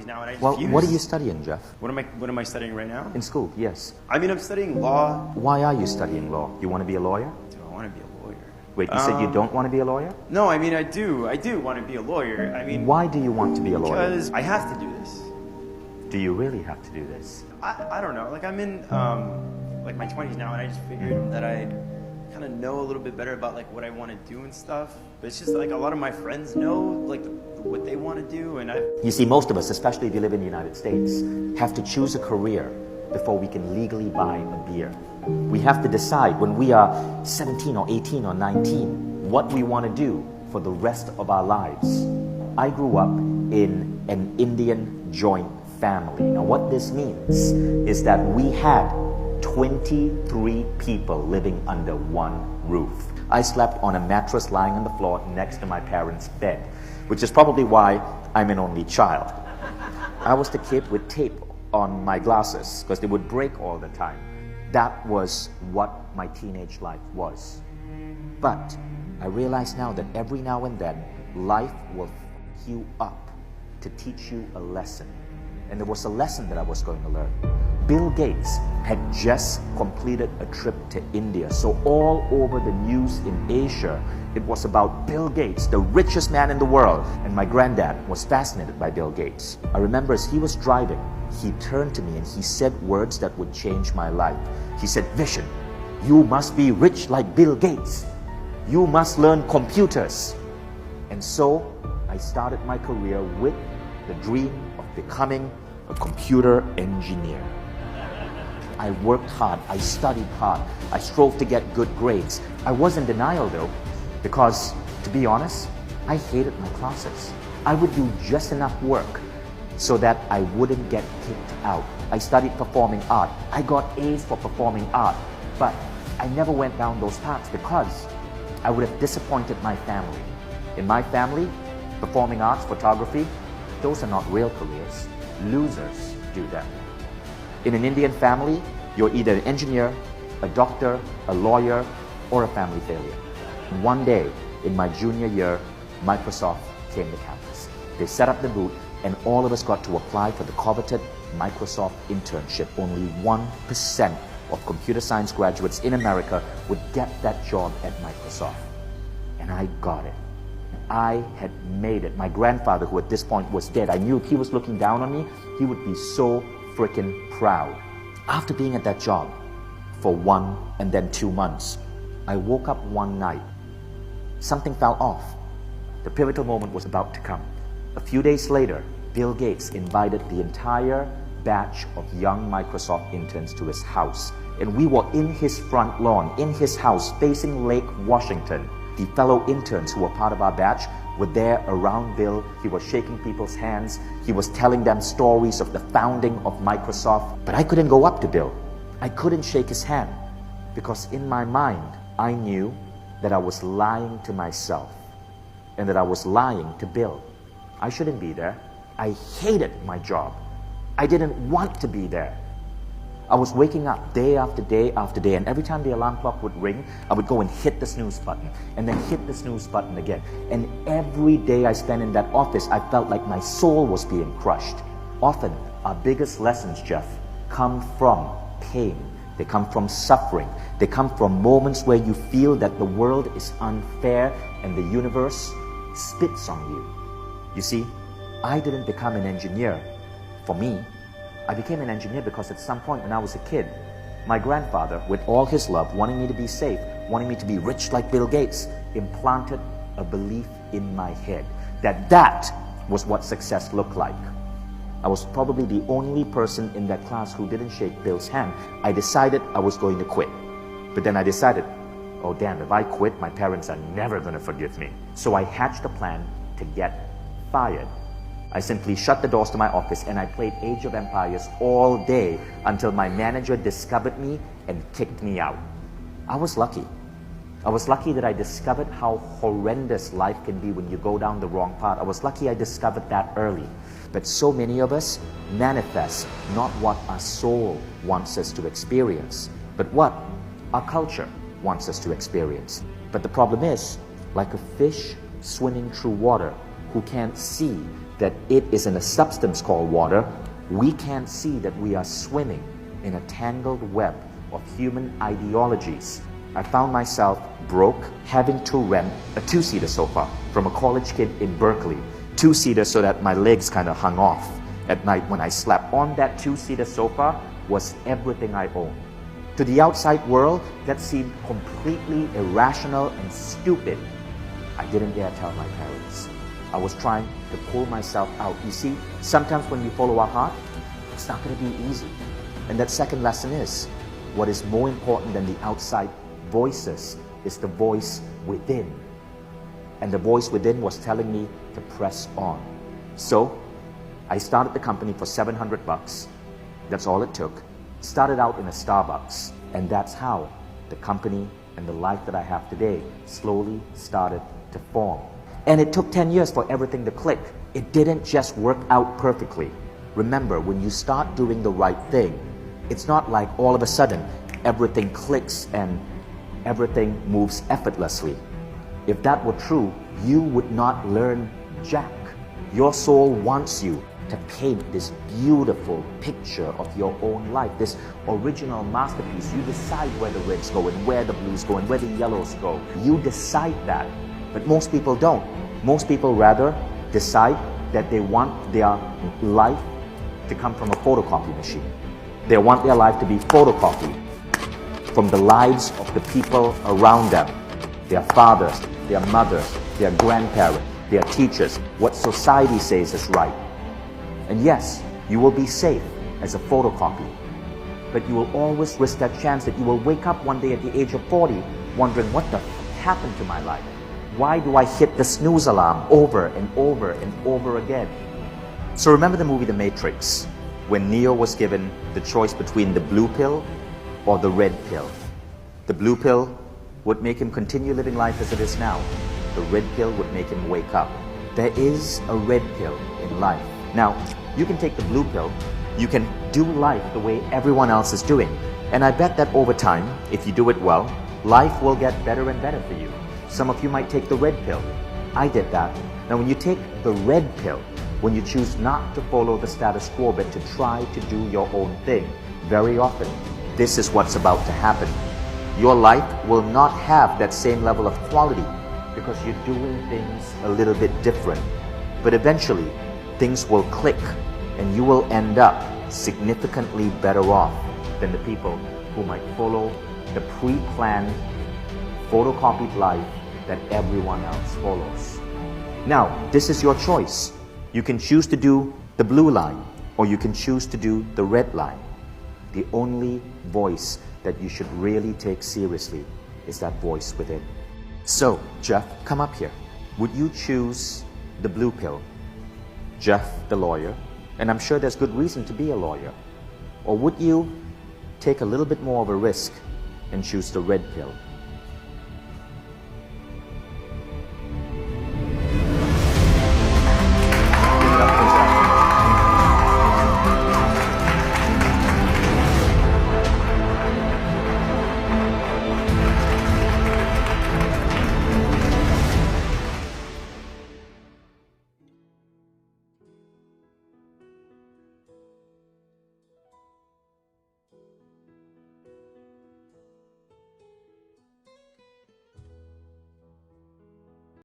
20s now, and I just Well, fused. what are you studying, Jeff? What am I studying right now? In school, yes. I mean, I'm studying law. Why are you studying law? You want to be a lawyer? Do I want to be a lawyer? Wait, you said you don't want to be a lawyer? No, I mean, I do want to be a lawyer. I mean, Why do you want to be a lawyer? because I have to do this. Do you really have to do this? I don't know. Like, I'm in like my 20s now, and I just figured that I'd kind of know a little bit better about like what I want to do and stuff. But it's just like a lot of my friends know like what they want to do, and You see, most of us, especially if you live in the United States, have to choose a career before we can legally buy a beer. We have to decide when we are 17 or 18 or 19 what we want to do for the rest of our lives. I grew up in an Indian joint family. Now what this means is that we had 23 people living under one roof. I slept on a mattress lying on the floor next to my parents' bed, which is probably why I'm an only child. I was the kid with tape on my glasses because they would break all the time. That was what my teenage life was. But I realize now that every now and then, life will f you up to teach you a lesson. And there was a lesson that I was going to learn. Bill Gates had just completed a trip to India. So all over the news in Asia, it was about Bill Gates, the richest man in the world. And my granddad was fascinated by Bill Gates. I remember as he was driving, he turned to me and he said words that would change my life. He said, "Vision, you must be rich like Bill Gates. You must learn computers." And so I started my career with the dream of becoming a computer engineer. I worked hard, I studied hard, I strove to get good grades. I was in denial though, because to be honest, I hated my classes. I would do just enough work so that I wouldn't get kicked out. I studied performing art. I got A's for performing art, but I never went down those paths because I would have disappointed my family. In my family, performing arts, photography, those are not real careers. Losers do them. In an Indian family, you're either an engineer, a doctor, a lawyer, or a family failure. One day, in my junior year, Microsoft came to campus. They set up the booth, and all of us got to apply for the coveted Microsoft internship. Only 1% of computer science graduates in America would get that job at Microsoft. And I got it. I had made it. My grandfather, who at this point was dead, I knew if he was looking down on me, he would be so freaking proud. After being at that job for 1 and then 2 months, I woke up one night. Something fell off. The pivotal moment was about to come. A few days later, Bill Gates invited the entire batch of young Microsoft interns to his house. And we were in his front lawn, in his house, facing Lake Washington. The fellow interns who were part of our batch were there around Bill. He was shaking people's hands. He was telling them stories of the founding of Microsoft. But I couldn't go up to Bill. I couldn't shake his hand because in my mind, I knew that I was lying to myself and that I was lying to Bill. I shouldn't be there. I hated my job. I didn't want to be there. I was waking up day after day after day, and every time the alarm clock would ring, I would go and hit the snooze button, and then hit the snooze button again. And every day I spent in that office, I felt like my soul was being crushed. Often, our biggest lessons, Jeff, come from pain. They come from suffering. They come from moments where you feel that the world is unfair and the universe spits on you. You see, I didn't become an engineer for me. I became an engineer because at some point when I was a kid, my grandfather, with all his love, wanting me to be safe, wanting me to be rich like Bill Gates, implanted a belief in my head that was what success looked like. I was probably the only person in that class who didn't shake Bill's hand. I decided I was going to quit. But then I decided, oh damn, if I quit, my parents are never going to forgive me. So I hatched a plan to get fired. I simply shut the doors to my office and I played Age of Empires all day until my manager discovered me and kicked me out. I was lucky. I was lucky that I discovered how horrendous life can be when you go down the wrong path. I was lucky I discovered that early. But so many of us manifest not what our soul wants us to experience, but what our culture wants us to experience. But the problem is, like a fish swimming through water who can't see that it is in a substance called water, we can't see that we are swimming in a tangled web of human ideologies. I found myself broke, having to rent a two-seater sofa from a college kid in Berkeley. Two-seater so that my legs kind of hung off at night when I slept. On that two-seater sofa was everything I owned. To the outside world, that seemed completely irrational and stupid. I didn't dare tell my parents. I was trying to pull myself out. You see, sometimes when we follow our heart, it's not going to be easy. And that second lesson is, what is more important than the outside voices is the voice within. And the voice within was telling me to press on. So, I started the company for $700. That's all it took. Started out in a Starbucks. And that's how the company and the life that I have today slowly started to form. And it took 10 years for everything to click. It didn't just work out perfectly. Remember, when you start doing the right thing, it's not like all of a sudden everything clicks and everything moves effortlessly. If that were true, you would not learn jack. Your soul wants you to paint this beautiful picture of your own life, this original masterpiece. You decide where the reds go and where the blues go and where the yellows go. You decide that. But most people don't. Most people rather decide that they want their life to come from a photocopy machine. They want their life to be photocopied from the lives of the people around them. Their fathers, their mothers, their grandparents, their teachers, what society says is right. And yes, you will be safe as a photocopy, but you will always risk that chance that you will wake up one day at the age of 40 wondering, what the happened to my life? Why do I hit the snooze alarm over and over and over again? So remember the movie The Matrix, when Neo was given the choice between the blue pill or the red pill. The blue pill would make him continue living life as it is now. The red pill would make him wake up. There is a red pill in life. Now, you can take the blue pill, you can do life the way everyone else is doing. And I bet that over time, if you do it well, life will get better and better for you. Some of you might take the red pill. I did that. Now, when you take the red pill, when you choose not to follow the status quo but to try to do your own thing, very often, this is what's about to happen. Your life will not have that same level of quality because you're doing things a little bit different. But eventually, things will click and you will end up significantly better off than the people who might follow the pre-planned, photocopied life that everyone else follows. Now, this is your choice. You can choose to do the blue line or you can choose to do the red line. The only voice that you should really take seriously is that voice within. So, Jeff, come up here. Would you choose the blue pill? Jeff, the lawyer, and I'm sure there's good reason to be a lawyer. Or would you take a little bit more of a risk and choose the red pill?